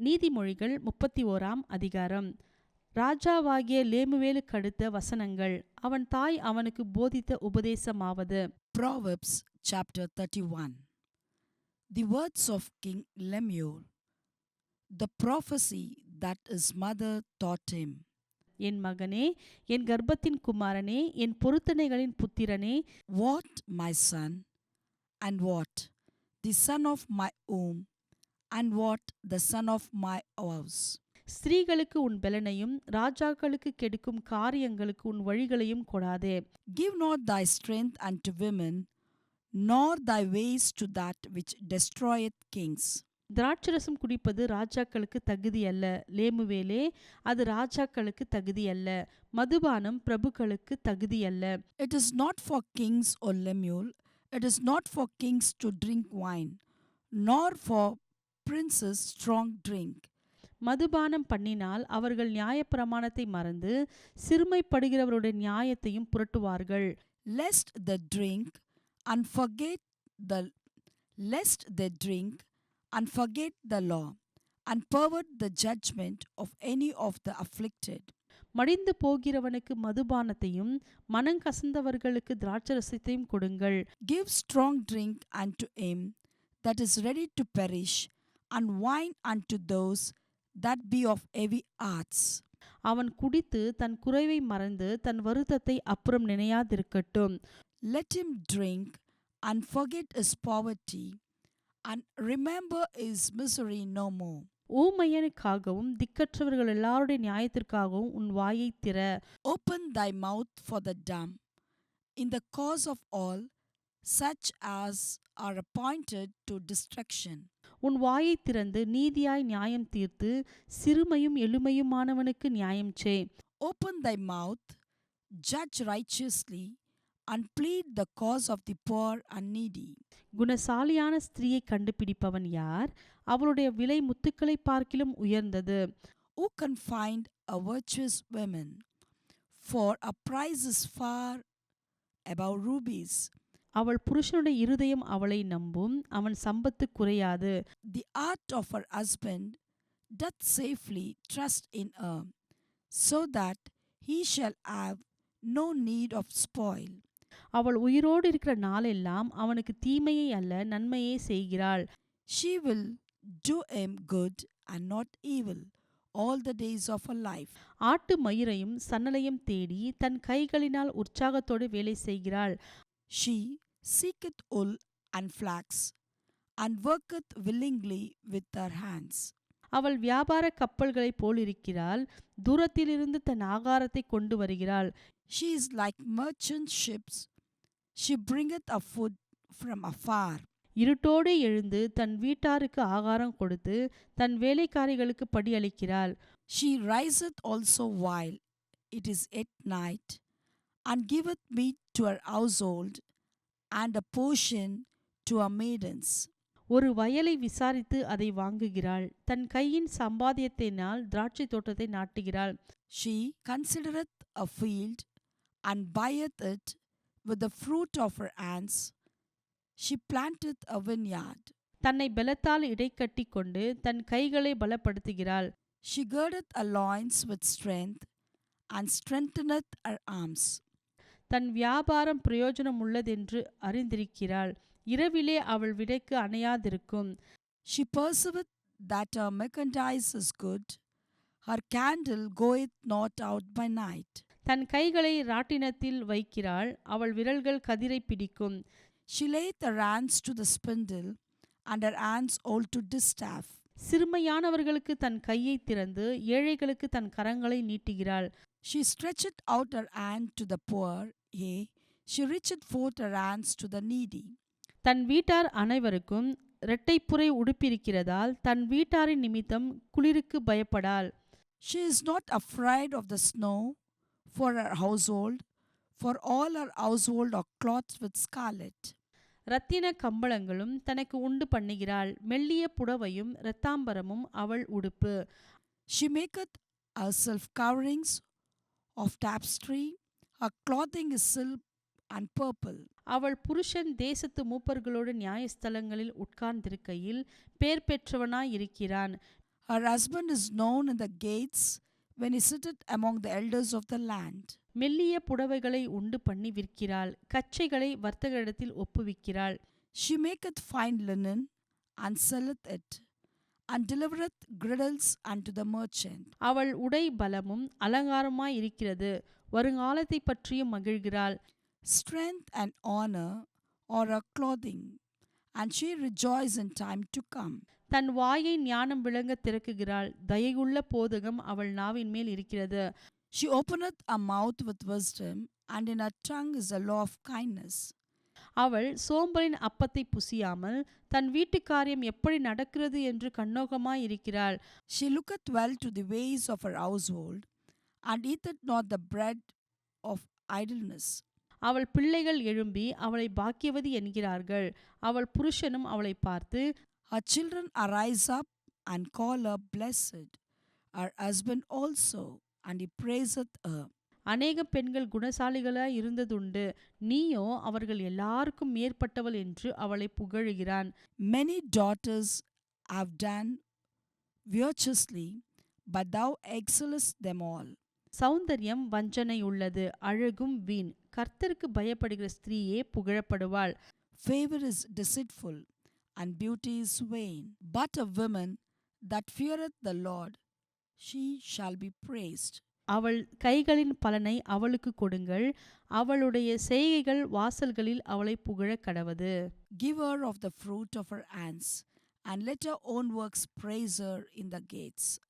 நீதிமொழிகள் 31ஆம் அதிகாரம். ராஜாவாகிய லேமுவேலுக்கு அடுத்த வசனங்கள். அவன் தாய் அவனுக்கு போதித்த உபதேசமாவது. Proverbs chapter 31. The words of King Lemuel, the prophecy that his mother taught him. என் மகனே, என் கர்ப்பத்தின் குமாரனே, என் பொருத்தனைகளின் புத்திரனே, What, my son, and what, the son of my womb, and what, the son of my house. ஸ்திரீகளுக்கு உன் பெலனையும் ராஜாக்களுக்கு கெடுக்கும் காரியங்களுக்கு உன் வழிகளையும் கொடாதே. Give not thy strength unto women, nor thy ways to that which destroyeth kings. திராட்சரசம் குடிப்பது ராஜாக்களுக்கு தகுதி அல்ல. லேமுவேலே, அது ராஜாக்களுக்கு தகுதி அல்ல. மதுபானம் பிரபுக்களுக்கு தகுதி அல்ல. It is not for kings, O Lemuel, it is not for kings to drink wine, nor for princes strong drink. மதுபானம் பண்ணினால் அவர்கள் நியாயப்பிரமாணத்தை மறந்து சிறுமைப்படுகிறவருடைய நியாயத்தையும் புரட்டுவார்கள். Lest they drink and forget the law, and pervert the judgment of any of the afflicted. மடிந்து போகிறவனுக்கு மதுபானத்தையும் மனங்கசந்தவர்களுக்கு திராட்சரசத்தையும் கொடுங்கள். Give strong drink unto him that is ready to perish, and wine unto those that be of heavy hearts. அவன் குடித்து தன் குறைவை மறந்து தன் வருத்தத்தை அப்புறம் நினையாதிருக்கட்டும். Let him drink and forget his poverty, and remember his misery no more. ஊமையனுக்காகவும் திக்கற்றவர்கள் எல்லாருடைய நியாயத்திற்காகவும் உன் வாயை திற. Open thy mouth for the dumb, in the cause of all such as are appointed to destruction. உன் வாயை திறந்து நீதியாய் நியாயம் தீர்த்து சிறுமையும் எளிமையுமானவனுக்கு நியாயம் செய். Open thy mouth, judge righteously, and plead the cause of the poor and needy. குணசாலியான ஸ்திரீயை கண்டுபிடிப்பவன் யார்? அவளுடைய விலை முத்துக்களை பார்க்கிலும் உயர்ந்தது. Who can find a virtuous woman? For a price is far above rubies. அவள் புருஷனுடைய இருதயம் அவளை நம்பும், அவன் சம்பத்து குறையாது. The heart of her husband doth safely trust in her, so that he shall have no need of spoil. அவள் உயிரோடு இருக்கிற நாளெல்லாம் அவனுக்கு தீமையை அல்ல நன்மையே செய்கிறாள். She will do him good and not evil all the days of her life. ஆட்டு மயிரையும் சன்னலையும் தேடி தன் கைகளினால் உற்சாகத்தோடு வேலை செய்கிறாள். She seeketh wool and flax, and worketh willingly with her hands. அவள் வியாபார கப்பல்களைப் போலிருக்கிறாள், தூரத்திலிருந்து தன் ஆகாரத்தை கொண்டு வருகிறாள். She is like merchant ships, she bringeth her food from afar. இருட்டோடு எழுந்து தன் வீட்டாருக்கு ஆகாரம் கொடுத்து தன் வேலைக்காரிகளுக்கு படியளிக்கிறாள். She riseth also while it is at night, and giveth meat to her household, and a portion to her maidens. ஒரு வயலை விசாரித்து அதை வாங்குகிறாள், தன் கையின் சம்பாத்தியத்தினால் திராட்சை தோட்டத்தை நாட்டுகிறாள். She considereth a field, and buyeth it with the fruit of her hands. She planteth a vineyard. தன்னை பலத்தால் இடைக்கட்டி கொண்டு தன் கைகளை பலப்படுத்துகிறாள். She girdeth her loins with strength, and strengtheneth her arms. தன் வியாபாரம் பிரயோஜனம் உள்ளதென்று அறிந்திருக்கிறாள். இரவிலே அவள் விடைக்கு அணையாதிருக்கும். She perceiveth that her merchandise is good, her candle goeth not out by night. தன் கைகளை ராட்டினத்தில் வைக்கிறாள், அவள் விரல்கள் கதிரை பிடிக்கும். She layeth her hands to the spindle, and her hands hold to distaff. சிறுமையானவர்களுக்கு தன் கையை திறந்து ஏழைகளுக்கு தன் கரங்களை நீட்டுகிறாள். She stretcheth out her hand to the poor, yea, she reacheth forth her hands to the needy. தன் வீட்டார் அனைவருக்கும் இரட்டைப்புரை உடுப்பிருக்கிறதால் தன் வீட்டாரின் நிமித்தம் குளிருக்கு பயப்படாள். She is not afraid of the snow for her household, for all her household are clothed with scarlet. இரத்தின கம்பளங்களும் தனக்கு உண்டு பண்ணுகிறாள், மெல்லிய புடவையும் இரத்தாம்பரமும் அவள் உடுப்பு. She maketh herself coverings of tapestry, her clothing is silk and purple. அவள் புருஷன் தேசத்து மூப்பர்களோடு நியாயஸ்தலங்களில் உட்கார்ந்திருக்கையில் பேர் பெற்றவனாயிருக்கிறான். Her husband is known in the gates when he sitteth among the elders of the land. மெல்லிய புடவைகளை உண்டு பண்ணி விற்கிறாள், கச்சைகளை வர்த்தகரிடத்தில் ஒப்புவிக்கிறாள். She maketh fine linen, and selleth it, and delivereth girdles unto the merchant. அவள் உடை பலமும் அலங்காரமாய் இருக்கிறது, வருங்காலத்தை பற்றியும் மகிழ்கிறாள். Strength and honor are her clothing, and she rejoices in time to come. தன் வாயை ஞானம் விளங்க திறக்குகிறாள், தயையுள்ள போதகம் அவள் நாவின் மேல் இருக்கிறது. She openeth her mouth with wisdom, and in her tongue is the law of kindness. அவள் சோம்பலின் அப்பத்தை புசியாமல் தன் வீட்டு காரியம் எப்படி நடக்கிறது என்று கண்ணோகமாய் இருக்கிறாள். She looketh well to the ways of her household, and eateth not the bread of idleness. அவள் பிள்ளைகள் எழும்பி அவளை பாக்கியவதி என்கிறார்கள். அவள் புருஷனும் அவளை பார்த்து, Her children arise up and call her blessed, her husband also, and he praiseth her. அநேக பெண்கள் குணசாலிகளாய் இருந்ததுண்டு, நீயோ அவர்கள் எல்லாருக்கும் மேற்பட்டவள் என்று அவளை புகழுகிறான். Many daughters have done virtuously, but thou excellest them all. சௌந்தரியம் வஞ்சனை உள்ளது, அழகும் வீண். கர்த்தருக்கு பயப்படுகிற ஸ்திரீயே புகழப்படுவாள். Favor is deceitful, and beauty is vain. But a woman that feareth the Lord, she shall be praised. அவள் கைகளின் பலனை அவளுக்கு கொடுங்கள், அவளுடைய செய்கைகள் வாசல்களில் அவளை புகழக் கடவது. Give her of the fruit of her hands, and let her own works praise her in the gates.